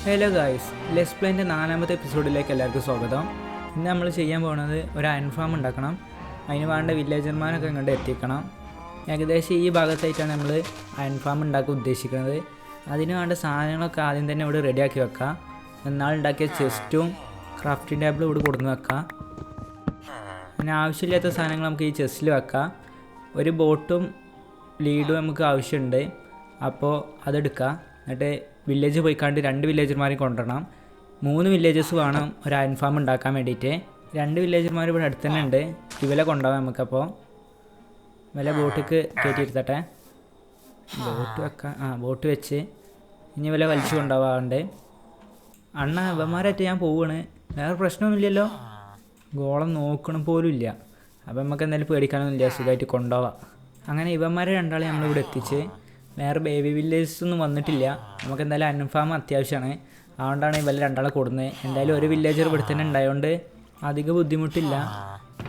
Hello guys, let's പ്ലേൻ്റെ 4ാമത്തെ എപ്പിസോഡിലേക്ക് എല്ലാവർക്കും സ്വാഗതം. ഇന്ന് നമ്മൾ ചെയ്യാൻ പോകുന്നത് ഒരു അയൺ ഫാം ഉണ്ടാക്കണം. അതിന് വേണ്ട വില്ലേജർമാരൊക്കെ ഇങ്ങോട്ട് എത്തിക്കണം. ഏകദേശം ഈ ഭാഗത്തായിട്ടാണ് നമ്മൾ അയൺ ഫാം ഉണ്ടാക്കാൻ ഉദ്ദേശിക്കുന്നത്. അതിന് വേണ്ട സാധനങ്ങളൊക്കെ ആദ്യം തന്നെ ഇവിടെ റെഡിയാക്കി വെക്കാം. എന്നാളുണ്ടാക്കിയ ചെസ്റ്റും ക്രാഫ്റ്റിംഗ് ടേബിളും ഇവിടെ കൊടുന്ന് വെക്കാം. പിന്നെ ആവശ്യമില്ലാത്ത സാധനങ്ങൾ നമുക്ക് ഈ ചെസ്റ്റിൽ വെക്കാം. ഒരു ബോട്ടും ലീഡും നമുക്ക് ആവശ്യമുണ്ട്, അപ്പോൾ അതെടുക്കാം. എന്നിട്ട് വില്ലേജ് പോയിക്കാണ്ട് 2 വില്ലേജർമാരെ കൊണ്ടുവരണം. 3 വില്ലേജസ് വേണം ഒരു അയൺ ഫാം ഉണ്ടാക്കാൻ വേണ്ടിയിട്ട്. 2 വില്ലേജർമാർ ഇവിടെ അടുത്ത് തന്നെ ഉണ്ട്. ഇവരെ കൊണ്ടുപോകാം നമുക്കപ്പോൾ. ഇവരെ ബോട്ടിക്ക് കയറ്റിയിരുത്തട്ടെ. ബോട്ട് വെക്കാം. ബോട്ട് വെച്ച് ഇനി ഇവരെ വലിച്ചു കൊണ്ടുപോകാറുണ്ട്. അണ്ണ ഇവന്മാരായിട്ട് ഞാൻ പോവുകയാണ്. വേറെ പ്രശ്നമൊന്നുമില്ലല്ലോ. ഗോളം നോക്കണം പോലും ഇല്ല. അപ്പം നമുക്ക് എന്തായാലും പേടിക്കാനൊന്നുമില്ല, സുഖമായിട്ട് കൊണ്ടുപോവാം. അങ്ങനെ ഇവന്മാരെ രണ്ടാളെ നമ്മളിവിടെ എത്തിച്ച്. വേറെ ബേബി വില്ലേജസ് ഒന്നും വന്നിട്ടില്ല. നമുക്ക് എന്തായാലും അയൺ ഫാം അത്യാവശ്യമാണ്. അതുകൊണ്ടാണ് ഇവരെ രണ്ടാളെ കൊടുക്കുന്നത്. എന്തായാലും ഒരു വില്ലേജർ ഇവിടെ തന്നെ ഉണ്ടായതുകൊണ്ട് അധികം ബുദ്ധിമുട്ടില്ല.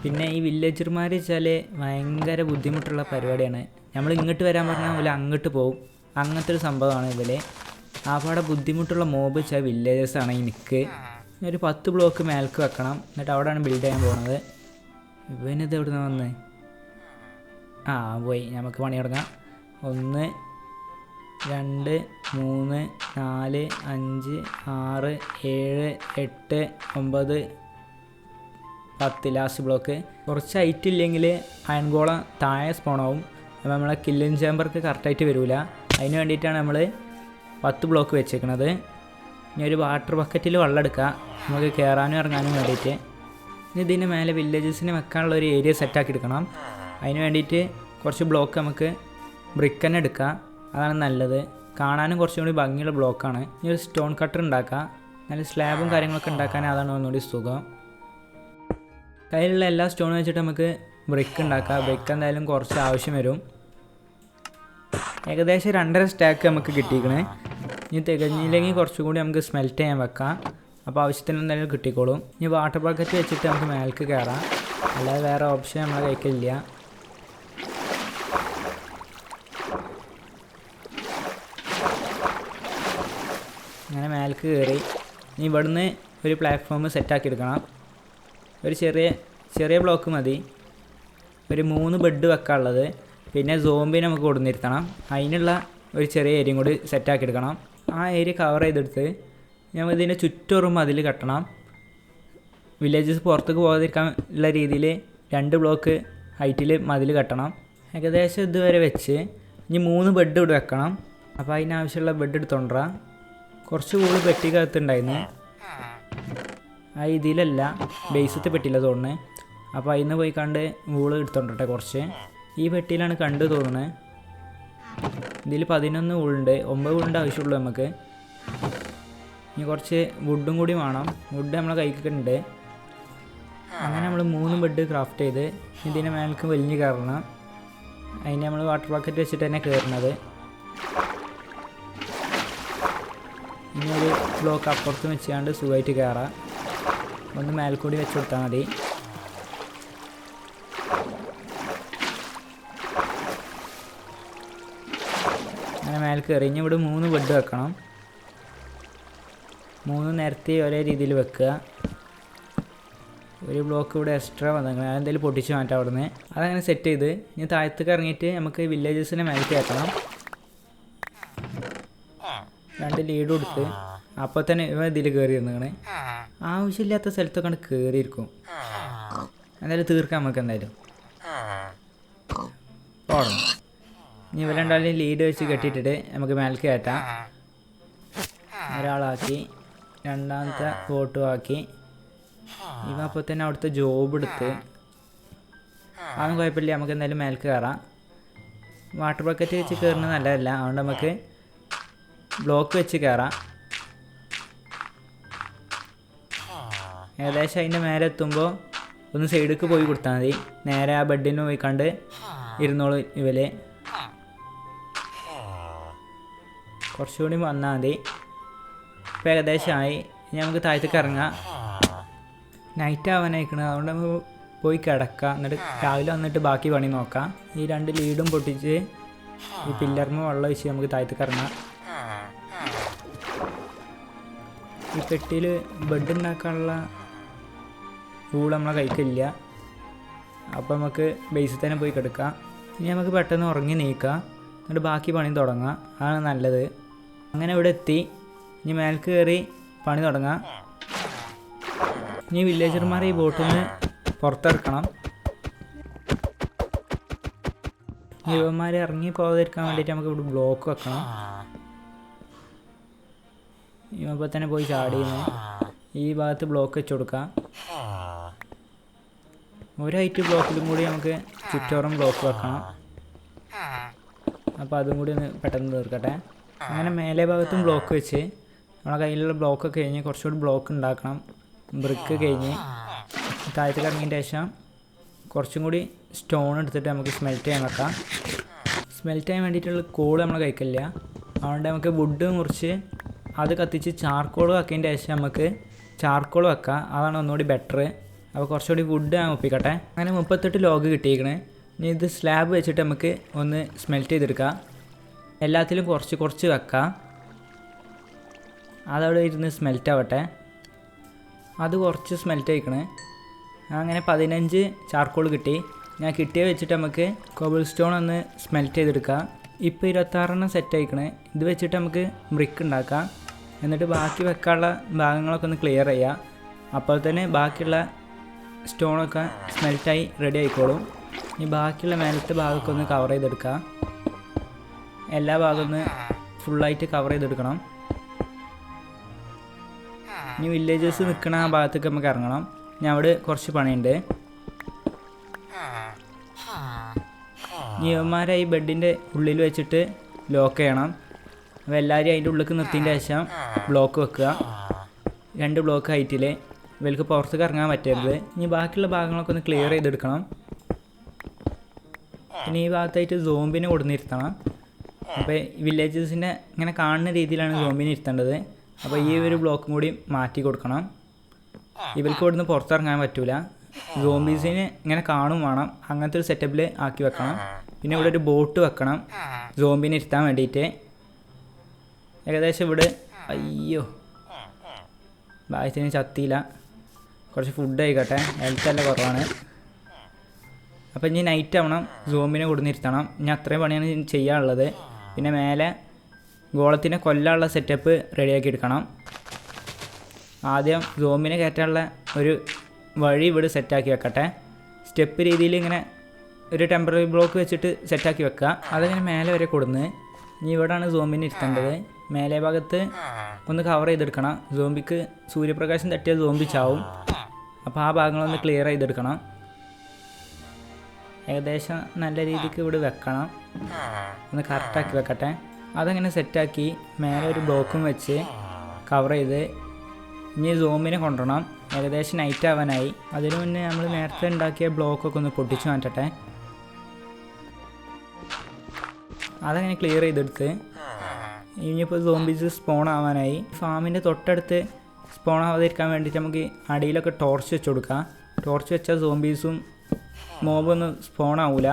പിന്നെ ഈ വില്ലേജർമാർ വെച്ചാൽ ഭയങ്കര ബുദ്ധിമുട്ടുള്ള പരിപാടിയാണ്. നമ്മൾ ഇങ്ങോട്ട് വരാൻ പറഞ്ഞാൽ പോലെ അങ്ങോട്ട് പോകും. അങ്ങനത്തെ ഒരു സംഭവമാണ് ഇവരെ. അവിടെ ബുദ്ധിമുട്ടുള്ള മോബ് വെച്ചാൽ വില്ലേജേഴ്സാണ്. എനിക്ക് ഒരു 10 ബ്ലോക്ക് മേൽക്ക് വെക്കണം. എന്നിട്ട് അവിടെയാണ് ബിൽഡ് ചെയ്യാൻ പോകുന്നത്. ഇവനിത് എവിടെ നിന്ന് വന്ന് പോയി. നമുക്ക് പണി തുടങ്ങാം. 1 2 3 4 5 6 7 8 9 10 ലാസ്റ്റ് ബ്ലോക്ക്. കുറച്ച് ഹൈറ്റ് ഇല്ലെങ്കിൽ അയൺ ഗോളം താഴെ സ്പോണാവും. അപ്പോൾ നമ്മളെ കില്ലിങ് ചേമ്പർക്ക് കറക്റ്റായിട്ട് വരില്ല. അതിന് വേണ്ടിയിട്ടാണ് നമ്മൾ 10 ബ്ലോക്ക് വെച്ചേക്കുന്നത്. ഇനി ഒരു വാട്ടർ ബക്കറ്റിൽ വെള്ളം എടുക്കുക, നമുക്ക് കയറാനും ഇറങ്ങാനും വേണ്ടിയിട്ട്. ഇനി ഇതിൻ്റെ മേലെ വില്ലേജസിന് വെക്കാനുള്ള ഒരു ഏരിയ സെറ്റാക്കി എടുക്കണം. അതിന് വേണ്ടിയിട്ട് കുറച്ച് ബ്ലോക്ക് നമുക്ക് ബ്രിക്ക് തന്നെ എടുക്കാം. അതാണ് നല്ലത്. കാണാനും കുറച്ചും കൂടി ഭംഗിയുള്ള ബ്ലോക്കാണ്. ഇനി ഒരു സ്റ്റോൺ കട്ടർ ഉണ്ടാക്കാം. നല്ല സ്ലാബും കാര്യങ്ങളൊക്കെ ഉണ്ടാക്കാൻ അതാണ് ഒന്നുകൂടി സുഖം. കയ്യിലുള്ള എല്ലാ സ്റ്റോണും വെച്ചിട്ട് നമുക്ക് ബ്രിക്ക് ഉണ്ടാക്കാം. ബ്രിക്ക് എന്തായാലും കുറച്ച് ആവശ്യം വരും. ഏകദേശം 2.5 സ്റ്റാക്ക് നമുക്ക് കിട്ടിയിരിക്കണേ. ഇനി തികഞ്ഞില്ലെങ്കിൽ കുറച്ചും കൂടി നമുക്ക് സ്മെൽറ്റ് ചെയ്യാൻ വെക്കാം. അപ്പോൾ ആവശ്യത്തിന് എന്തായാലും കിട്ടിക്കോളും. ഇനി വാട്ടർ ബക്കറ്റ് വെച്ചിട്ട് നമുക്ക് മേലേക്ക് കയറാം. അല്ലാതെ വേറെ ഓപ്ഷൻ നമ്മളെ കൈക്കില്ല. അങ്ങനെ മേലേക്ക് കയറി. ഇനി ഇവിടുന്ന് ഒരു പ്ലാറ്റ്ഫോം സെറ്റാക്കി എടുക്കണം. ഒരു ചെറിയ ബ്ലോക്ക് മതി. ഒരു 3 ബെഡ് വെക്കാനുള്ളത്. പിന്നെ സോംബിനെ നമുക്ക് കൊടുന്നിരുത്തണം. അതിനുള്ള ഒരു ചെറിയ ഏരിയയും കൂടി സെറ്റാക്കി എടുക്കണം. ആ ഏരിയ കവർ ചെയ്തെടുത്ത് നമ്മൾ ഇതിൻ്റെ ചുറ്റോറും മതിൽ കെട്ടണം. വില്ലേജസ് പുറത്തേക്ക് പോകാതിരിക്കാൻ ഉള്ള രീതിയിൽ 2 ബ്ലോക്ക് ഹൈറ്റിൽ മതിൽ കെട്ടണം. ഏകദേശം ഇതുവരെ വെച്ച് ഇനി 3 ബെഡ് ഇവിടെ വെക്കണം. അപ്പോൾ അതിനാവശ്യമുള്ള ബെഡ് എടുത്തോണ്ടാ. കുറച്ച് കൂടുതൽ പെട്ടിക്കകത്തുണ്ടായിരുന്നു. ഇതിലല്ല, ബേസത്തെ പെട്ടിയില്ല തോന്നുന്നത്. അപ്പോൾ അതിൽ നിന്ന് പോയി കണ്ട് വൂള് എടുത്തോണ്ടട്ടെ കുറച്ച്. ഈ പെട്ടിയിലാണ് കണ്ട് തോന്നുന്നത്. ഇതിൽ 11 വൂളുണ്ട്. 9 വൂളിൻ്റെ ആവശ്യമുള്ളൂ നമുക്ക്. ഇനി കുറച്ച് വുഡും കൂടി വേണം. വുഡ് നമ്മളെ കൈക്കുണ്ട്. അങ്ങനെ നമ്മൾ 3 ബെഡ് ക്രാഫ്റ്റ് ചെയ്ത് ഇതിൻ്റെ മേലേക്ക് വലിഞ്ഞ് കയറണം. അതിന് നമ്മൾ വാട്ടർ ബക്കറ്റ് വെച്ചിട്ട് തന്നെ കയറുന്നത്. ഇനി ഒരു ബ്ലോക്ക് അപ്പുറത്ത് വെച്ചാണ്ട് സുഖമായിട്ട് കയറാം. ഒന്ന് മേൽക്കൂടി വെച്ച് കൊടുത്താൽ മതി. അങ്ങനെ മേൽ കയറി. ഇനി ഇവിടെ 3 ബെഡ് വെക്കണം. 3 നിരത്തി ഒരേ രീതിയിൽ വെക്കുക. ഒരു ബ്ലോക്ക് ഇവിടെ എക്സ്ട്രാ വന്നേക്കണം. അതെന്തെങ്കിലും പൊട്ടിച്ച് മാറ്റാം അവിടെ നിന്ന്. അതങ്ങനെ സെറ്റ് ചെയ്ത് ഇനി താഴത്തേക്ക് ഇറങ്ങിയിട്ട് നമുക്ക് വില്ലേജസിനെ മേലേക്ക് കയറ്റണം. 2 ലീഡ് കൊടുത്ത് അപ്പോൾ തന്നെ ഇവ ഇതിൽ കയറി ഇരുന്നാണ്. ആവശ്യമില്ലാത്ത സ്ഥലത്തൊക്കെ കയറിയിരിക്കും. എന്തായാലും തീർക്കാം നമുക്ക്. എന്തായാലും ഓടണം. ഇനി ഇവ രണ്ടാളും ലീഡ് വെച്ച് കെട്ടിയിട്ടിട്ട് നമുക്ക് മേലേക്ക് കയറ്റാം. ഒരാളാക്കി, രണ്ടാമത്തെ ബോട്ടും ആക്കി. ഇവ അപ്പോൾ തന്നെ അവിടുത്തെ ജോബ് എടുത്ത്. അതൊന്നും കുഴപ്പമില്ല. നമുക്ക് എന്തായാലും മേലേക്ക് കയറാം. വാട്ടർ ബക്കറ്റ് വെച്ച് കയറുന്നത് നല്ലതല്ല. അതുകൊണ്ട് നമുക്ക് ബ്ലോക്ക് വെച്ച് കയറാം. ഏകദേശം അതിൻ്റെ മേലെ എത്തുമ്പോൾ ഒന്ന് സൈഡിലേക്ക് പോയി കൊടുത്താൽ മതി. നേരെ ആ ബെഡിന് പോയി കണ്ട് ഇരുന്നോളൂ. ഇവര് കുറച്ചുകൂടി വന്നാൽ മതി. ഇപ്പോൾ ഏകദേശമായി. ഇനി നമുക്ക് താഴത്തേക്ക് ഇറങ്ങാം. നൈറ്റ് ആവാനായിക്കണം. അതുകൊണ്ട് നമുക്ക് പോയി കിടക്കാം. എന്നിട്ട് രാവിലെ വന്നിട്ട് ബാക്കി പണി നോക്കാം. ഈ 2 ലീഡും പൊട്ടിച്ച് ഈ പില്ലറിന് വെള്ളം ഒഴിച്ച് നമുക്ക് താഴത്തേക്ക് ഇറങ്ങാം. ഈ പെട്ടിയിൽ ബെഡ് ഉണ്ടാക്കാനുള്ള റൂൾ നമ്മളെ കൈക്കില്ല. അപ്പോൾ നമുക്ക് ബേസിൽ തന്നെ പോയി കിടക്കാം. ഇനി നമുക്ക് പെട്ടെന്ന് ഉറങ്ങി നീക്കാം, എന്നിട്ട് ബാക്കി പണി തുടങ്ങാം. അതാണ് നല്ലത്. അങ്ങനെ ഇവിടെ എത്തി. ഇനി മേൽക്ക് കയറി പണി തുടങ്ങാം. ഇനി വില്ലേജർമാരെ ഈ ബോട്ടിൽ നിന്ന് പുറത്തിറക്കണം. ഇവന്മാർ ഇറങ്ങി പോകാതിരിക്കാൻ വേണ്ടിയിട്ട് നമുക്ക് ഇവിടെ ബ്ലോക്ക് വെക്കണം. ഇപ്പോൾ തന്നെ പോയി ചാടിയുന്നു. ഈ ഭാഗത്ത് ബ്ലോക്ക് വെച്ച് കൊടുക്കാം. ഒരു ഹൈറ്റ് ബ്ലോക്കിലും കൂടി നമുക്ക് ചുറ്റോറും ബ്ലോക്ക് വെക്കണം. അപ്പോൾ അതും കൂടി ഒന്ന് പെട്ടെന്ന് തീർക്കട്ടെ. അങ്ങനെ മേലെ ഭാഗത്തും ബ്ലോക്ക് വെച്ച് നമ്മളെ കയ്യിലുള്ള ബ്ലോക്കൊക്കെ കഴിഞ്ഞ് കുറച്ചുകൂടി ബ്ലോക്ക് ഉണ്ടാക്കണം. ബ്രിക്ക് കഴിഞ്ഞ് താഴത്തേക്ക് ഇറങ്ങിയതിന് ശേഷം കുറച്ചും കൂടി സ്റ്റോൺ എടുത്തിട്ട് നമുക്ക് സ്മെൽറ്റ് ചെയ്യാൻ വെക്കാം. സ്മെൽറ്റ് ചെയ്യാൻ വേണ്ടിയിട്ടുള്ള കോൾ നമ്മൾ കഴിക്കില്ല. അതുകൊണ്ട് നമുക്ക് വുഡ് മുറിച്ച് അത് കത്തിച്ച് ചാർക്കോൾ ആക്കിയതിൻ്റെ ശേഷം നമുക്ക് ചാർക്കോൾ വെക്കാം. അതാണ് ഒന്നുകൂടി ബെറ്റർ. അപ്പോൾ കുറച്ചുകൂടി വുഡ് ഞാൻ ഒപ്പിക്കട്ടെ. അങ്ങനെ 38 ലോഗ് കിട്ടിയിരിക്കണേ. ഇനി ഇത് സ്ലാബ് വെച്ചിട്ട് നമുക്ക് ഒന്ന് സ്മെൽറ്റ് ചെയ്തെടുക്കാം. എല്ലാത്തിലും കുറച്ച് കുറച്ച് വെക്കാം. അതവിടെ ഇരുന്ന് സ്മെൽറ്റ് ആവട്ടെ. അത് കുറച്ച് സ്മെൽറ്റ് ആയിക്കണേ. അങ്ങനെ 15 ചാർക്കോൾ കിട്ടി. ഞാൻ കിട്ടിയ വെച്ചിട്ട് നമുക്ക് കോബിൾ സ്റ്റോൺ ഒന്ന് സ്മെൽറ്റ് ചെയ്തെടുക്കാം. ഇപ്പോൾ 26 സെറ്റ് ആയിക്കണേ. ഇത് വെച്ചിട്ട് നമുക്ക് ബ്രിക്ക് ഉണ്ടാക്കാം. എന്നിട്ട് ബാക്കി വെക്കാനുള്ള ഭാഗങ്ങളൊക്കെ ഒന്ന് ക്ലിയർ ചെയ്യാം. അപ്പോൾ തന്നെ ബാക്കിയുള്ള സ്റ്റോണൊക്കെ സ്മെൽറ്റായി റെഡി ആയിക്കോളും. ഇനി ബാക്കിയുള്ള മേലത്തെ ഭാഗമൊക്കെ ഒന്ന് കവർ ചെയ്തെടുക്കാം. എല്ലാ ഭാഗവും ഒന്ന് ഫുള്ളായിട്ട് കവർ ചെയ്തെടുക്കണം. ഇനി വില്ലേജേഴ്സ് നിൽക്കണ ആ ഭാഗത്തേക്ക് നമുക്ക് ഇറങ്ങണം. ഞാൻ അവിടെ കുറച്ച് പണിയുണ്ട്. ഇവന്മാരെ ഈ ബെഡിൻ്റെ ഉള്ളിൽ വെച്ചിട്ട് ലോക്ക് ചെയ്യണം. അപ്പോൾ എല്ലാവരും അതിൻ്റെ ഉള്ളിലേക്ക് നിർത്തിയതിൻ്റെ ശേഷം ബ്ലോക്ക് വെക്കുക. 2 ബ്ലോക്ക് ഹൈറ്റിൽ. ഇവർക്ക് പുറത്തേക്ക് ഇറങ്ങാൻ പറ്റരുത്. ഇനി ബാക്കിയുള്ള ഭാഗങ്ങളൊക്കെ ഒന്ന് ക്ലിയർ ചെയ്തെടുക്കണം. പിന്നെ ഈ ഭാഗത്തായിട്ട് സോംബിനെ കൊടുന്നിരുത്തണം. അപ്പോൾ വില്ലേജസിൻ്റെ ഇങ്ങനെ കാണുന്ന രീതിയിലാണ് സോംബിനെ ഇരുത്തേണ്ടത്. അപ്പോൾ ഈ ഒരു ബ്ലോക്കും കൂടി മാറ്റി കൊടുക്കണം. ഇവർക്ക് ഇവിടുന്ന് പുറത്തിറങ്ങാൻ പറ്റില്ല. സോംബീസിന് ഇങ്ങനെ കാണും വേണം. അങ്ങനത്തെ ഒരു സെറ്റപ്പിൽ ആക്കി വെക്കണം. പിന്നെ ഇവിടെ ഒരു ബോട്ട് വെക്കണം സോംബിനെ ഇരുത്താൻ വേണ്ടിയിട്ട്. ഏകദേശം ഇവിടെ അയ്യോ ഭാഗ്യത്തിന് ചത്തിയില്ല. കുറച്ച് ഫുഡ് ആയിക്കോട്ടെ, ഹെൽത്തല്ല കുറവാണ്. അപ്പോൾ ഇനി നൈറ്റ് ആവണം സോംബിനെ കൊടുന്നിരുത്തണം. ഇനി അത്രയും പണിയാണ് ചെയ്യാനുള്ളത്. പിന്നെ മേലെ ഗോളത്തിനെ കൊല്ലാനുള്ള സെറ്റപ്പ് റെഡിയാക്കി എടുക്കണം. ആദ്യം സോംബിനെ കയറ്റാനുള്ള ഒരു വഴി ഇവിടെ സെറ്റാക്കി വെക്കട്ടെ. സ്റ്റെപ്പ് രീതിയിൽ ഇങ്ങനെ ഒരു ടെമ്പററി ബ്ലോക്ക് വെച്ചിട്ട് സെറ്റാക്കി വെക്കുക. അതങ്ങനെ മേലെ വരെ കൊടുന്ന്. ഇനി ഇവിടെയാണ് സോംബിനെ ഇരുത്തേണ്ടത്. മേലെ ഭാഗത്ത് ഒന്ന് കവർ ചെയ്തെടുക്കണം. സോംബിക്ക് സൂര്യപ്രകാശം തട്ടിയാൽ സോംബി ചാവും. അപ്പോൾ ആ ഭാഗങ്ങളൊന്ന് ക്ലിയർ ചെയ്തെടുക്കണം. ഏകദേശം നല്ല രീതിക്ക് ഇവിടെ വെക്കണം. ഒന്ന് കറക്റ്റാക്കി വെക്കട്ടെ. അതങ്ങനെ സെറ്റാക്കി മേലെ ഒരു ബ്ലോക്കും വെച്ച് കവർ ചെയ്ത് ഇനി സോംബിനെ കൊണ്ടുവരണം. ഏകദേശം നൈറ്റ് ആവാനായി. അതിനു മുന്നേ നമ്മൾ നേരത്തെ ഉണ്ടാക്കിയ ബ്ലോക്കൊക്കെ ഒന്ന് പൊട്ടിച്ച് മാറ്റട്ടെ. അതങ്ങനെ ക്ലിയർ ചെയ്തെടുത്ത് ഇനിയിപ്പോൾ സോംബീസ് സ്പോൺ ആവാനായി. ഫാമിൻ്റെ തൊട്ടടുത്ത് സ്പോൺ ആവാതിരിക്കാൻ വേണ്ടിയിട്ട് നമുക്ക് അടിയിലൊക്കെ ടോർച്ച് വെച്ച് കൊടുക്കാം. ടോർച്ച് വെച്ചാൽ സോംബീസും മോബൊന്നും സ്പോൺ ആവില്ല.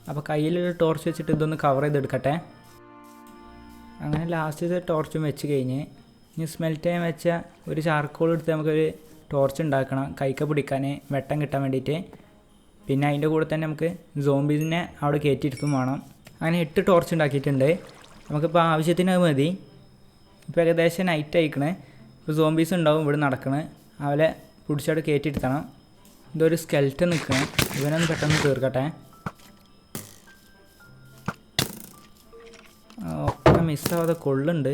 അപ്പോൾ കയ്യിലൊരു ടോർച്ച് വെച്ചിട്ട് ഇതൊന്ന് കവർ ചെയ്തെടുക്കട്ടെ. അങ്ങനെ ലാസ്റ്റത്തെ ടോർച്ചും വെച്ച് കഴിഞ്ഞ് ഇനി സ്മെൽറ്റ് ചെയ്യാൻ വെച്ച ഒരു ചാർക്കോൾ എടുത്ത് നമുക്കൊരു ടോർച്ച് ഉണ്ടാക്കണം. കൈക്ക് പിടിക്കാൻ വെട്ടം കിട്ടാൻ വേണ്ടിയിട്ട്. പിന്നെ അതിൻ്റെ കൂടെ തന്നെ നമുക്ക് സോംബീസിനെ അവിടെ കയറ്റിയിരുത്തും വേണം. അങ്ങനെ 8 ടോർച്ച് ഉണ്ടാക്കിയിട്ടുണ്ട്. നമുക്കിപ്പോൾ ആവശ്യത്തിന് അത് മതി. ഇപ്പോൾ ഏകദേശം നൈറ്റ് ആയിക്കണേ. ഇപ്പോൾ സോംബീസ് ഉണ്ടാവും ഇവിടെ നടക്കണേ. അവരെ പിടിച്ചവിടെ കയറ്റിയിരുത്തണം. ഇതൊരു സ്കെൽറ്റൻ നിൽക്കണേ. ഇവനൊന്ന് പെട്ടെന്ന് തീർക്കട്ടെ. ഒക്കെ മിസ്സാവാതെ കൊള്ളുണ്ട്.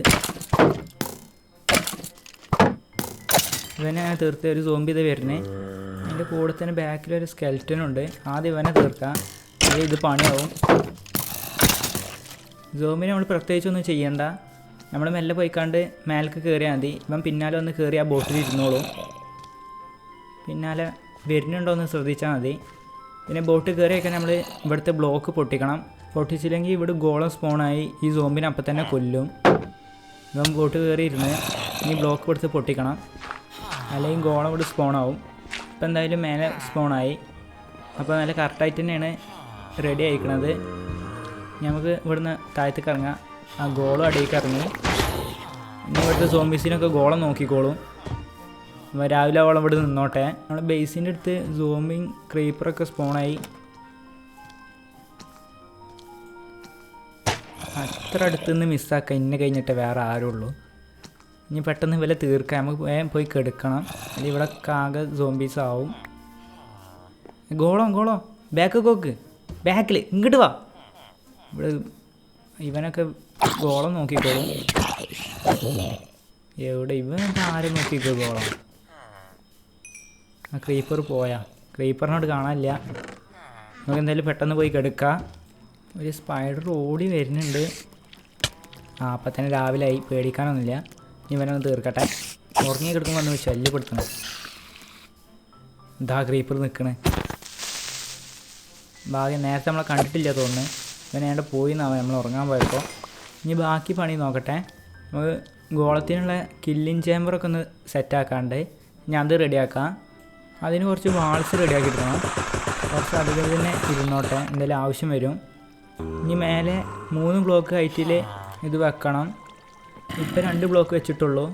ഇവനെ തീർത്ത് ഒരു സോംബി ഇത് വരുന്നേ. അതിൻ്റെ കൂടെ തന്നെ ബാക്കിലൊരു സ്കെൽറ്റനുണ്ട്. ആദ്യം ഇവനെ തീർക്കാം. ഇത് പണിയാവും. സോംബിനെ നമ്മൾ പ്രത്യേകിച്ചൊന്നും ചെയ്യണ്ട. നമ്മൾ മെല്ലെ പോയിക്കാണ്ട് മേലേക്ക് കയറിയാൽ മതി. ഇവൻ പിന്നാലെ ഒന്ന് കയറി ആ ബോട്ടിൽ ഇരുന്നോളും. പിന്നാലെ വരുന്നുണ്ടോയെന്ന് ശ്രദ്ധിച്ചാൽ മതി. പിന്നെ ബോട്ട് കയറിയൊക്കെ നമ്മൾ ഇവിടുത്തെ ബ്ലോക്ക് പൊട്ടിക്കണം. പൊട്ടിച്ചില്ലെങ്കിൽ ഇവിടെ ഗോളം സ്പോണായി ഈ സോംബിനെ അപ്പം തന്നെ കൊല്ലും. ഇവൻ ബോട്ട് കയറിയിരുന്ന് ഇനി ബ്ലോക്ക് കൊടുത്ത് പൊട്ടിക്കണം. അല്ലെങ്കിൽ ഗോളം ഇവിടെ സ്പോണാവും. ഇപ്പം എന്തായാലും മേലെ സ്പോണായി. അപ്പോൾ നല്ല കറക്റ്റായിട്ട് തന്നെയാണ് റെഡി ആയിക്കണത്. നമുക്ക് ഇവിടുന്ന് താഴത്തേക്ക് ഇറങ്ങാം. ആ ഗോളും അടിയിലേക്ക് ഇറങ്ങി ഇനി ഇവിടുത്തെ സോംബീസിനൊക്കെ ഗോളം നോക്കിക്കോളും. രാവിലെ അവളം ഇവിടെ നിന്നോട്ടെ. നമ്മുടെ ബേസിൻ്റെ അടുത്ത് സോംബിങ് ക്രീപ്പറൊക്കെ സ്പോണായി. അത്ര അടുത്തുനിന്ന് മിസ്സാക്കാം. ഇന്നെ കഴിഞ്ഞിട്ട് വേറെ ആരുള്ളൂ. ഇനി പെട്ടെന്ന് വില തീർക്കാം. നമുക്ക് വേഗം പോയി കെടുക്കണം. അല്ലെങ്കിൽ ഇവിടെ ആകെ സോംബീസ് ആവും. ഗോളം ബാക്ക് കോക്ക്, ബാക്കിൽ ഇങ്ങോട്ട് വാ. ഇവിടെ ഇവനൊക്കെ ഗോളം നോക്കിക്കോളും. എവിടെ ഇവൻ ആരും നോക്കിക്കോ ഗോളം. ആ ക്രീപ്പർ പോയാ? ക്രീപ്പറിനോട് കാണാനില്ല. നമുക്ക് എന്തായാലും പെട്ടെന്ന് പോയി കെടുക്കാം. ഒരു സ്പൈഡർ ഓടി വരുന്നുണ്ട്. അപ്പം തന്നെ രാവിലെ ആയി, പേടിക്കാനൊന്നുമില്ല. ഇവനൊന്ന് തീർക്കട്ടെ. ഉറങ്ങി കിടക്കുമ്പോൾ വന്ന് ശല്യപ്പെടുത്തണം. ഇതാ ക്രീപ്പർ നിൽക്കണേ. ഭാഗ്യം നേരത്തെ നമ്മളെ കണ്ടിട്ടില്ല തോന്നുന്നു. ഇവൻ ഏണ്ട പോയി എന്നാവും നമ്മൾ ഉറങ്ങാൻ പോയപ്പോൾ. ഇനി ബാക്കി പണി നോക്കട്ടെ. നമുക്ക് ഗോളത്തിനുള്ള കില്ലിങ് ചേമ്പറൊക്കെ ഒന്ന് സെറ്റാക്കാണ്ട് ഞാൻ അത് റെഡിയാക്കാം. അതിന് കുറച്ച് വാൾസ് റെഡിയാക്കിയിടണം. കുറച്ച് അധികം തന്നെ ഇരുന്നോട്ടെ, എന്തെങ്കിലും ആവശ്യം വരും. ഇനി മേലെ 3 ബ്ലോക്ക് ഹൈറ്റിൽ ഇത് വെക്കണം. ഇപ്പോൾ 2 ബ്ലോക്ക് വെച്ചിട്ടുള്ളൂ.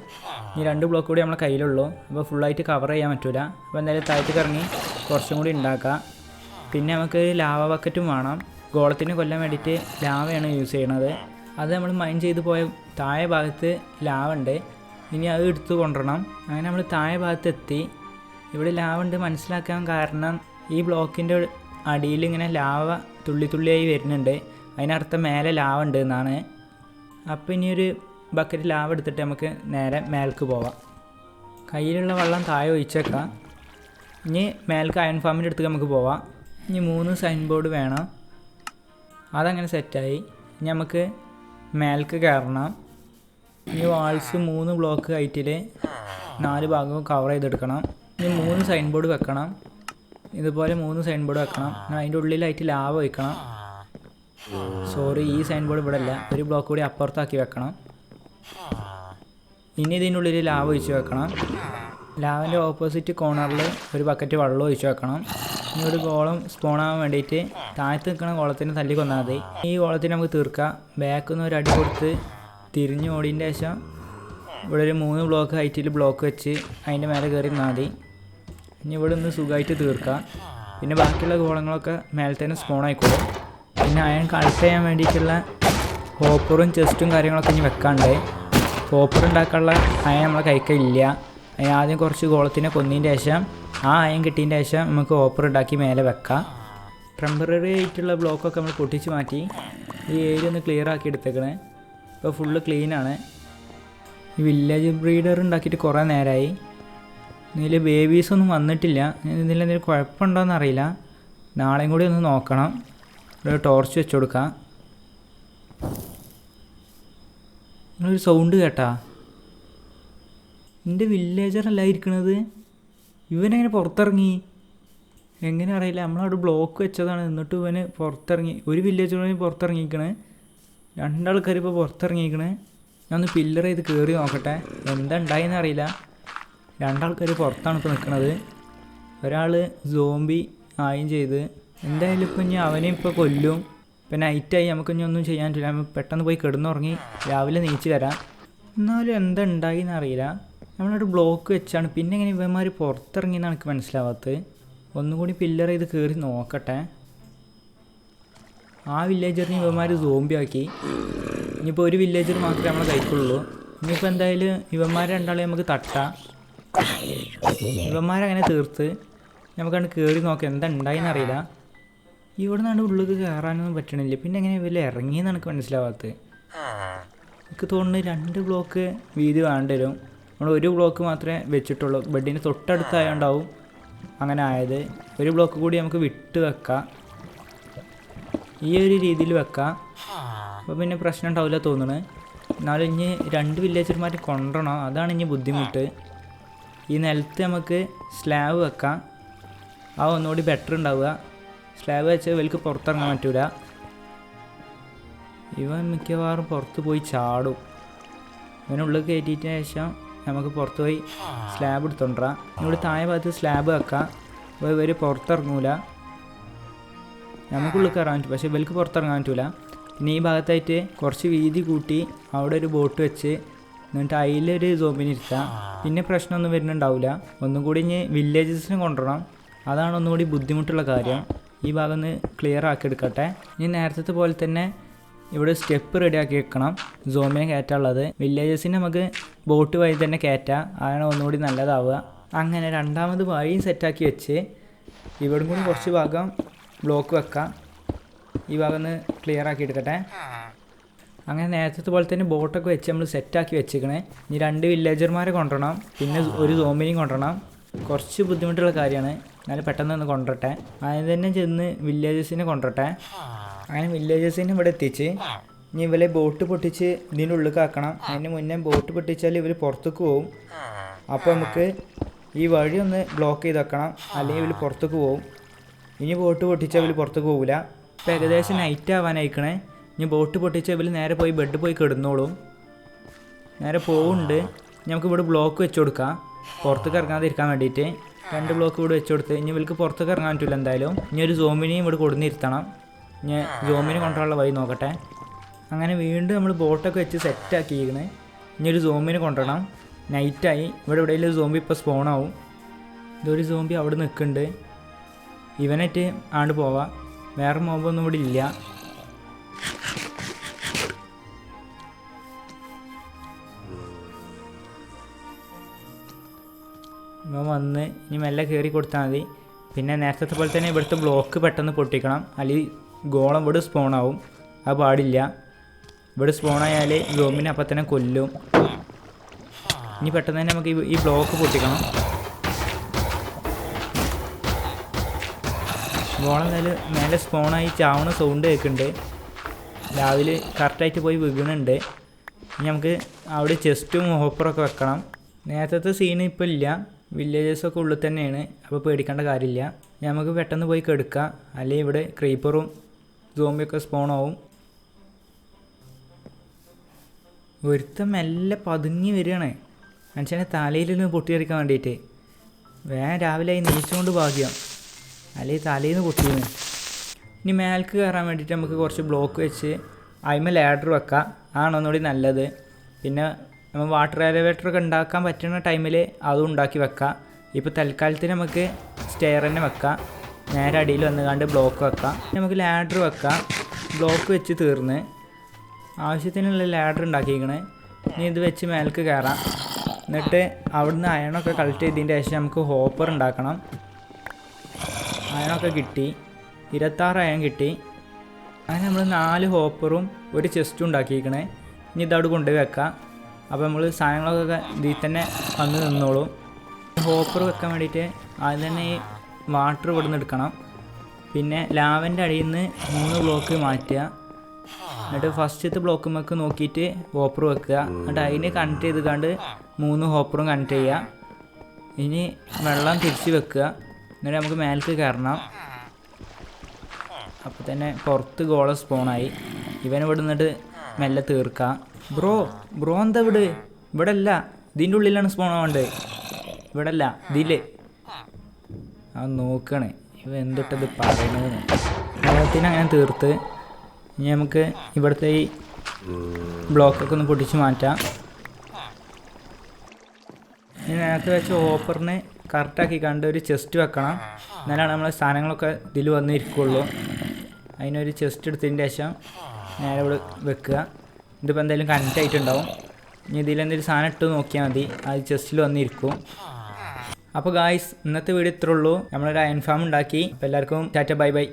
ഇനി 2 ബ്ലോക്ക് കൂടി നമ്മളെ കയ്യിലുള്ളൂ. അപ്പോൾ ഫുള്ളായിട്ട് കവർ ചെയ്യാൻ പറ്റില്ല. അപ്പോൾ എന്തായാലും താഴത്തേക്ക് ഇറങ്ങി കുറച്ചും കൂടി ഉണ്ടാക്കാം. പിന്നെ നമുക്ക് ലാവ ബക്കറ്റും വേണം. ഗോളത്തിന് കൊല്ലാൻ വേണ്ടിയിട്ട് ലാവയാണ് യൂസ് ചെയ്യണത്. അത് നമ്മൾ മൈൻ ചെയ്ത് പോയ താഴെ ഭാഗത്ത് ലാവ ഉണ്ട്. ഇനി അത് എടുത്ത് കൊണ്ടുവരണം. അങ്ങനെ നമ്മൾ താഴെ ഭാഗത്ത് എത്തി. ഇവിടെ ലാവ ഉണ്ട് മനസ്സിലാക്കാൻ കാരണം ഈ ബ്ലോക്കിൻ്റെ അടിയിൽ ഇങ്ങനെ ലാവ തുള്ളിയായി വരുന്നുണ്ട്. അതിനർത്ഥം മേലെ ലാവ ഉണ്ട് എന്നാണ്. അപ്പോൾ ഇനിയൊരു ബക്കറ്റ് ലാവ എടുത്തിട്ട് നമുക്ക് നേരെ മേൽക്ക് പോവാം. കയ്യിലുള്ള വെള്ളം താഴെ ഒഴിച്ചേക്കാം. ഇനി മേൽക്ക് അയൺ ഫാമിൻ്റെ അടുത്ത് നമുക്ക് പോവാം. ഇനി 3 സൈൻ ബോർഡ് വേണം. അതങ്ങനെ സെറ്റായി. ഇനി നമുക്ക് മേൽക്ക് കയറണം. ഇനി വാൾസ് 3 ബ്ലോക്ക് ഹൈറ്റിൽ 4 ഭാഗവും കവർ ചെയ്തെടുക്കണം. ഇനി 3 സൈൻ ബോർഡ് വെക്കണം. ഇതുപോലെ 3 സൈൻ ബോർഡ് വെക്കണം. അതിൻ്റെ ഉള്ളിലായിട്ട് ലാവ വയ്ക്കണം. സോറി, ഈ സൈൻ ബോർഡ് ഇവിടെ അല്ല, ഒരു ബ്ലോക്ക് കൂടി അപ്പുറത്താക്കി വെക്കണം. ഇനി ഇതിനുള്ളിൽ ലാവ ഒഴിച്ച് വെക്കണം. ലാവിൻ്റെ ഓപ്പോസിറ്റ് കോർണറിൽ ഒരു ബക്കറ്റ് വെള്ളം ഒഴിച്ച് വെക്കണം. ഇനി ഒരു ഗോളം സ്പോൺ ആവാൻ വേണ്ടിയിട്ട് താഴത്ത് നിൽക്കുന്ന ഗോളത്തിന് തല്ലി കൊന്നാൽ മതി. ഈ ഗോളത്തിന് നമുക്ക് തീർക്കാം. ബാക്കിൽ നിന്ന് ഒരു അടി കൊടുത്ത് തിരിഞ്ഞ് ഓടിയതിൻ്റെ ശേഷം ഇവിടെ ഒരു 3 ബ്ലോക്ക് ഹൈറ്റിൽ ബ്ലോക്ക് വെച്ച് അതിൻ്റെ മേലെ കയറി നിന്നാൽ മതി. ഇനി ഇവിടെ നിന്ന് സുഖമായിട്ട് തീർക്കാം. പിന്നെ ബാക്കിയുള്ള ഗോളങ്ങളൊക്കെ മേലെ തന്നെ സ്പോൺ ആയിക്കോളും. പിന്നെ അയൺ കളക്ട് ചെയ്യാൻ വേണ്ടിയിട്ടുള്ള ഹോപ്പറും ചെസ്റ്റും കാര്യങ്ങളൊക്കെ ഇനി വെക്കാണ്ട്. ഹോപ്പർ ഉണ്ടാക്കാനുള്ള അയൺ നമ്മളെ കൈക്കില്ല. അതിന് ആദ്യം കുറച്ച് ഗോളത്തിനെ കൊന്നതിൻ്റെ ശേഷം ആ അയൺ കിട്ടിയതിൻ്റെ ശേഷം നമുക്ക് ഹോപ്പർ ഉണ്ടാക്കി മേലെ വെക്കാം. ടെമ്പററി ആയിട്ടുള്ള ബ്ലോക്കൊക്കെ നമ്മൾ പൊട്ടിച്ച് മാറ്റി ഈ ഏരിയ ഒന്ന് ക്ലിയർ ആക്കി എടുത്തേക്കണേ. ഇപ്പോൾ ഫുള്ള് ക്ലീനാണ്. ഈ വില്ലേജ് ബ്രീഡർ ഉണ്ടാക്കിയിട്ട് കുറേ നേരമായി. ഇതിൽ ബേബീസൊന്നും വന്നിട്ടില്ല. ഇതിലെന്തെങ്കിലും കുഴപ്പമുണ്ടോയെന്ന് അറിയില്ല. നാളെയും കൂടി ഒന്ന് നോക്കണം. ഒരു ടോർച്ച് വെച്ച് കൊടുക്കാം. നിങ്ങളൊരു സൗണ്ട് കേട്ടാ? എൻ്റെ വില്ലേജറല്ല ഇരിക്കണത്. ഇവനെങ്ങനെ പുറത്തിറങ്ങി? എങ്ങനെ അറിയില്ല. നമ്മളവിടെ ബ്ലോക്ക് വെച്ചതാണ്. എന്നിട്ട് ഇവന് പുറത്തിറങ്ങി. ഒരു വില്ലേജറിന് പുറത്തിറങ്ങിക്കണേ. 2 ആൾക്കാർ ഇപ്പോൾ പുറത്തിറങ്ങിക്കണേ. ഞാൻ ഒന്ന് പില്ലർ ചെയ്ത് കയറി നോക്കട്ടെ എന്താ ഉണ്ടായെന്ന് അറിയില്ല. 2 ആൾക്കാർ പുറത്താണ് ഇപ്പോൾ നിൽക്കുന്നത്. ഒരാൾ സോംബി ആയും ചെയ്ത്. എന്തായാലും ഇപ്പോൾ ഇനി അവനെയും ഇപ്പോൾ കൊല്ലും. ഇപ്പം നൈറ്റായി, നമുക്ക് ഇനി ഒന്നും ചെയ്യാൻ പറ്റില്ല. നമ്മൾ പെട്ടെന്ന് പോയി കിടന്നുറങ്ങി രാവിലെ നീച്ച് വരാം. എന്നാലും എന്താ ഉണ്ടായിന്ന് അറിയില്ല. നമ്മളൊരു ബ്ലോക്ക് വെച്ചാണ്. പിന്നെ എങ്ങനെ ഇവന്മാർ പുറത്തിറങ്ങിയെന്നാണ് എനിക്ക് മനസ്സിലാവാത്തത്. ഒന്നുകൂടി പില്ലർ ചെയ്ത് കയറി നോക്കട്ടെ. ആ വില്ലേജറിന് ഇവന്മാർ സോംബി ആക്കി. ഇനിയിപ്പോൾ ഒരു വില്ലേജർ മാത്രമേ നമ്മളെ കൈക്കുള്ളൂ. ഇനിയിപ്പോൾ എന്തായാലും ഇവന്മാരെ 2 ആളെ നമുക്ക് തട്ടാം. ഇവന്മാരങ്ങനെ തീർത്ത് നമുക്കണ്ട് കയറി നോക്കാം എന്താ ഉണ്ടായിന്ന് അറിയില്ല. ഇവിടെ നിന്നാണ് ഉള്ളിൽ കയറാനൊന്നും പറ്റണില്ല. പിന്നെ എങ്ങനെ ഇവര് ഇറങ്ങിയെന്ന് എനിക്ക് മനസ്സിലാവാത്തത്. എനിക്ക് തോന്നുന്നു 2 ബ്ലോക്ക് വീതി വേണ്ടി വരും. നമ്മൾ ഒരു ബ്ലോക്ക് മാത്രമേ വെച്ചിട്ടുള്ളൂ. ബെഡിന് തൊട്ടടുത്തായോണ്ടാവും അങ്ങനെ ആയത്. ഒരു ബ്ലോക്ക് കൂടി നമുക്ക് വിട്ട് വെക്കാം. ഈ ഒരു രീതിയിൽ വെക്കാം. അപ്പോൾ പിന്നെ പ്രശ്നം ഉണ്ടാവില്ല തോന്നുന്നു. എന്നാലും ഇനി 2 വില്ലേജർമാർ കൊണ്ടുവരണം. അതാണ് ഇനി ബുദ്ധിമുട്ട്. ഈ നിലത്ത് നമുക്ക് സ്ലാബ് വെക്കാം. ആ ഒന്നുകൂടി ബെറ്റർ ഉണ്ടാവുക. സ്ലാബ് വെച്ചാൽ ഇവർക്ക് പുറത്തിറങ്ങാൻ പറ്റൂല. ഇവൻ മിക്കവാറും പുറത്ത് പോയി ചാടും. ഇവനുള്ളിൽ കയറ്റിയതിന് ശേഷം നമുക്ക് പുറത്ത് പോയി സ്ലാബ് എടുത്തോണ്ടാം. ഇവിടെ താഴെ ഭാഗത്ത് സ്ലാബ് വെക്കാം. അപ്പോൾ ഇവർ പുറത്തിറങ്ങൂല. നമുക്കുള്ളിൽ കയറാൻ പറ്റും, പക്ഷേ ഇവർക്ക് പുറത്തിറങ്ങാൻ പറ്റൂല. പിന്നെ ഈ ഭാഗത്തായിട്ട് കുറച്ച് വീതി കൂട്ടി അവിടെ ഒരു ബോട്ട് വെച്ച് എന്നിട്ട് അതിലൊരു സോംബിനെ ഇരുത്താം. പിന്നെ പ്രശ്നമൊന്നും വരുന്നുണ്ടാവില്ല. ഒന്നും കൂടി ഇനി വില്ലേജസിനെ കൊണ്ടുവരണം. അതാണ് ഒന്നുകൂടി ബുദ്ധിമുട്ടുള്ള കാര്യം. ഈ ഭാഗം ഒന്ന് ക്ലിയർ ആക്കി എടുക്കട്ടെ. ഇനി നേരത്തെ പോലെ തന്നെ ഇവിടെ സ്റ്റെപ്പ് റെഡിയാക്കി വെക്കണം സോംബിനെ കയറ്റാനുള്ളത്. വില്ലേജസിന് നമുക്ക് ബോട്ട് വഴി തന്നെ കയറ്റാം. അതാണ് ഒന്നുകൂടി നല്ലതാവുക. അങ്ങനെ രണ്ടാമത് വഴിയും സെറ്റാക്കി വെച്ച് ഇവിടെ കൂടി കുറച്ച് ഭാഗം ബ്ലോക്ക് വെക്കാം. ഈ ഭാഗം ഒന്ന് ക്ലിയർ ആക്കി എടുക്കട്ടെ. അങ്ങനെ നേരത്തെ പോലെ തന്നെ ബോട്ടൊക്കെ വെച്ച് നമ്മൾ സെറ്റാക്കി വെച്ചിരിക്കണേ. ഇനി 2 വില്ലേജർമാരെ കൊണ്ടുവരണം, പിന്നെ ഒരു സോംബിനെയും കൊണ്ടുവരണം. കുറച്ച് ബുദ്ധിമുട്ടുള്ള കാര്യമാണ്. എന്നാലും പെട്ടെന്ന് ഒന്ന് കൊണ്ടുവരട്ടെ. അതിന് തന്നെ ചെന്ന് വില്ലേജസിനെ കൊണ്ടുവരട്ടെ. അങ്ങനെ വില്ലേജസിനെ ഇവിടെ എത്തിച്ച് ഇനി ഇവരെ ബോട്ട് പൊട്ടിച്ച് ഇതിൻ്റെ ഉള്ളിലേക്ക് ആക്കണം. അതിന് മുന്നേ ബോട്ട് പൊട്ടിച്ചാൽ ഇവർ പുറത്തേക്ക് പോകും. അപ്പോൾ നമുക്ക് ഈ വഴി ഒന്ന് ബ്ലോക്ക് ചെയ്ത് വെക്കണം, അല്ലെങ്കിൽ ഇവർ പുറത്തേക്ക് പോകും. ഇനി ബോട്ട് പൊട്ടിച്ചാൽ ഇവർ പുറത്തേക്ക് പോകില്ല. ഇപ്പോൾ ഏകദേശം നൈറ്റ് ആവാനായിക്കണേ. ഇനി ബോട്ട് പൊട്ടിച്ചാൽ ഇവർ നേരെ പോയി ബെഡ് പോയി കിടന്നോളും. നേരെ പോകുന്നുണ്ട്. നമുക്ക് ഇവിടെ ബ്ലോക്ക് വെച്ച് കൊടുക്കാം പുറത്തേക്ക് ഇറങ്ങാതിരിക്കാൻ വേണ്ടിയിട്ട്. 2 ബ്ലോക്ക് ഇവിടെ വെച്ച് കൊടുത്ത് ഇനി ഇവർക്ക് പുറത്തേക്ക് ഇറങ്ങാൻ പറ്റില്ല എന്തായാലും. ഇനി ഒരു സോംബിനെയും ഇവിടെ കൊടുന്നിരുത്തണം. ഞാൻ സോംബിനെ കൊണ്ടുവരാനുള്ള വഴി നോക്കട്ടെ. അങ്ങനെ വീണ്ടും നമ്മൾ ബോട്ടൊക്കെ വെച്ച് സെറ്റാക്കിയിരിക്കണേ. ഇനി ഒരു സോംബിനെ കൊണ്ടുവരണം. നൈറ്റായി. ഇവിടെ എവിടെയെങ്കിലും സോംബി ഇപ്പോൾ സ്പോണാവും. ഇതൊരു സോംബി അവിടെ നിൽക്കുന്നുണ്ട്. ഇവനായിട്ട് ആണ്ട് പോവാം. വേറെ മോബൊന്നും ഇവിടെ ഇല്ല. ഇവൻ വന്ന് ഇനി മെല്ലെ കയറി കൊടുത്താൽ മതി. പിന്നെ നേരത്തെ പോലെ തന്നെ ഇവിടുത്തെ ബ്ലോക്ക് പെട്ടെന്ന് പൊട്ടിക്കണം, അല്ലെങ്കിൽ ഗോളം ഇവിടെ സ്പോണാവും. അത് പാടില്ല. ഇവിടെ സ്പോണായാൽ സോംബിനെ അപ്പം തന്നെ കൊല്ലും. ഇനി പെട്ടെന്ന് തന്നെ നമുക്ക് ഈ ബ്ലോക്ക് പൊട്ടിക്കണം. ഗോളം എന്തായാലും മേലെ സ്പോണായി ചാവണ സൗണ്ട് കേൾക്കുന്നുണ്ട്. രാവിലെ കറക്റ്റായിട്ട് പോയി വീണുണ്ട്. ഇനി നമുക്ക് അവിടെ ചെസ്റ്റും ഹോപ്പറൊക്കെ വെക്കണം. നേരത്തെ സീൻ ഇപ്പോൾ ഇല്ല. വില്ലേജസൊക്കെ ഉള്ളിൽ തന്നെയാണ്. അപ്പോൾ പേടിക്കേണ്ട കാര്യമില്ല. നമുക്ക് പെട്ടെന്ന് പോയി കെടുക്കാം, അല്ലെങ്കിൽ ഇവിടെ ക്രീപ്പറും സോംബിയൊക്കെ സ്പോണാവും. ഒരുത്തം മെല്ലെ പതുങ്ങി വരികയാണ്. മനുഷ്യനെ തലയിലൊന്ന് പൊട്ടിയെടുക്കാൻ വേണ്ടിയിട്ട്. വേഗം രാവിലെ ആയി നീച്ചുകൊണ്ട് ഭാഗ്യം, അല്ലെങ്കിൽ തലയിൽ നിന്ന് പൊട്ടിയിരുന്നു. ഇനി മേൽക്ക് കയറാൻ വേണ്ടിയിട്ട് നമുക്ക് കുറച്ച് ബ്ലോക്ക് വെച്ച് അതിന്മേൽ ലാഡർ വെക്കാം. ആണ് ഒന്നുകൂടി നല്ലത്. പിന്നെ നമ്മൾ വാട്ടർ എലിവേറ്ററൊക്കെ ഉണ്ടാക്കാൻ പറ്റുന്ന ടൈമിൽ അതും ഉണ്ടാക്കി വെക്കാം. ഇപ്പോൾ തൽക്കാലത്തിന് നമുക്ക് സ്റ്റെയർ തന്നെ വെക്കാം. നേരെ അടിയിൽ വന്നുകൊണ്ട് ബ്ലോക്ക് വെക്കാം. നമുക്ക് ലാഡർ വെക്കാം. ബ്ലോക്ക് വെച്ച് തീർന്ന് ആവശ്യത്തിനുള്ള ലാഡർ ഉണ്ടാക്കിയിരിക്കണേ. ഇനി ഇത് വെച്ച് മേൽക്ക് കയറാം. എന്നിട്ട് അവിടുന്ന് അയണൊക്കെ കളക്ട് ചെയ്തതിൻ്റെ ശേഷം നമുക്ക് ഹോപ്പർ ഉണ്ടാക്കണം. അയണൊക്കെ കിട്ടി. 26 അയൺ കിട്ടി. അങ്ങനെ നമ്മൾ 4 ഹോപ്പറും ഒരു ചെസ്റ്റും ഉണ്ടാക്കിയിരിക്കണേ. ഇനി ഇതവിടെ കൊണ്ടുപോയി വെക്കാം. അപ്പോൾ നമ്മൾ സാധനങ്ങളൊക്കെ ഇതിൽ തന്നെ വന്ന് നിന്നോളും. ഹോപ്പർ വെക്കാൻ വേണ്ടിയിട്ട് ആദ്യം തന്നെ ഈ വാട്ടർ ഇവിടെ നിന്ന് എടുക്കണം. പിന്നെ ലാവൻ്റെ അടിയിൽ നിന്ന് 3 ബ്ലോക്ക് മാറ്റുക. എന്നിട്ട് ഫസ്റ്റത്തെ ബ്ലോക്ക് നമുക്ക് നോക്കിയിട്ട് ഹോപ്പർ വെക്കുക. എന്നിട്ട് അതിന് കണക്ട് ചെയ്ത് കണ്ട് 3 ഹോപ്പറും കണക്ട് ചെയ്യുക. ഇനി വെള്ളം തിരിച്ച് വെക്കുക. എന്നിട്ട് നമുക്ക് മേലേക്ക് കയറണം. അപ്പോൾ തന്നെ പുറത്ത് ഗോള സ്പോണായി. ഇവനിവിടെ നിന്നിട്ട് മെല്ലെ തീർക്കാം. ബ്രോ എന്താ ഇവിടെ അല്ല, ഇതിൻ്റെ ഉള്ളിലാണ് സ്പോൺ ആവേണ്ടത്. ഇവിടെ അല്ല, ഇതില്. അത് നോക്കണേ ഇവ എന്തിട്ടത് പറയണതെന്ന്. വെള്ളത്തിന് അങ്ങനെ തീർത്ത് ഇനി നമുക്ക് ഇവിടുത്തെ ഈ ബ്ലോക്കൊക്കെ ഒന്ന് പൊട്ടിച്ച് മാറ്റാം. ഇനി നേരത്തെ വെച്ച ഹോപ്പറിന് കറക്റ്റാക്കി കണ്ട് ഒരു ചെസ്റ്റ് വെക്കണം. എന്നാലാണ് നമ്മളെ സാധനങ്ങളൊക്കെ ഇതിൽ വന്നിരിക്കുള്ളൂ. അതിനൊരു ചെസ്റ്റ് എടുത്തതിന് ശേഷം നേരെ ഇവിടെ വെക്കുക. ഇതിപ്പോൾ എന്തായാലും കണക്റ്റ് ആയിട്ടുണ്ടാവും. ഇനി ഇതിലെന്തെങ്കിലും സാധനം ഇട്ട് നോക്കിയാൽ മതി, അത് ചെസ്റ്റിൽ വന്നിരിക്കും. അപ്പോൾ ഗായ്സ്, ഇന്നത്തെ വീഡിയോ ഇത്രേ ഉള്ളൂ. നമ്മളൊരു അയൺ ഫാം ഉണ്ടാക്കി. അപ്പോൾ എല്ലാവർക്കും ടാറ്റ ബൈ ബൈ.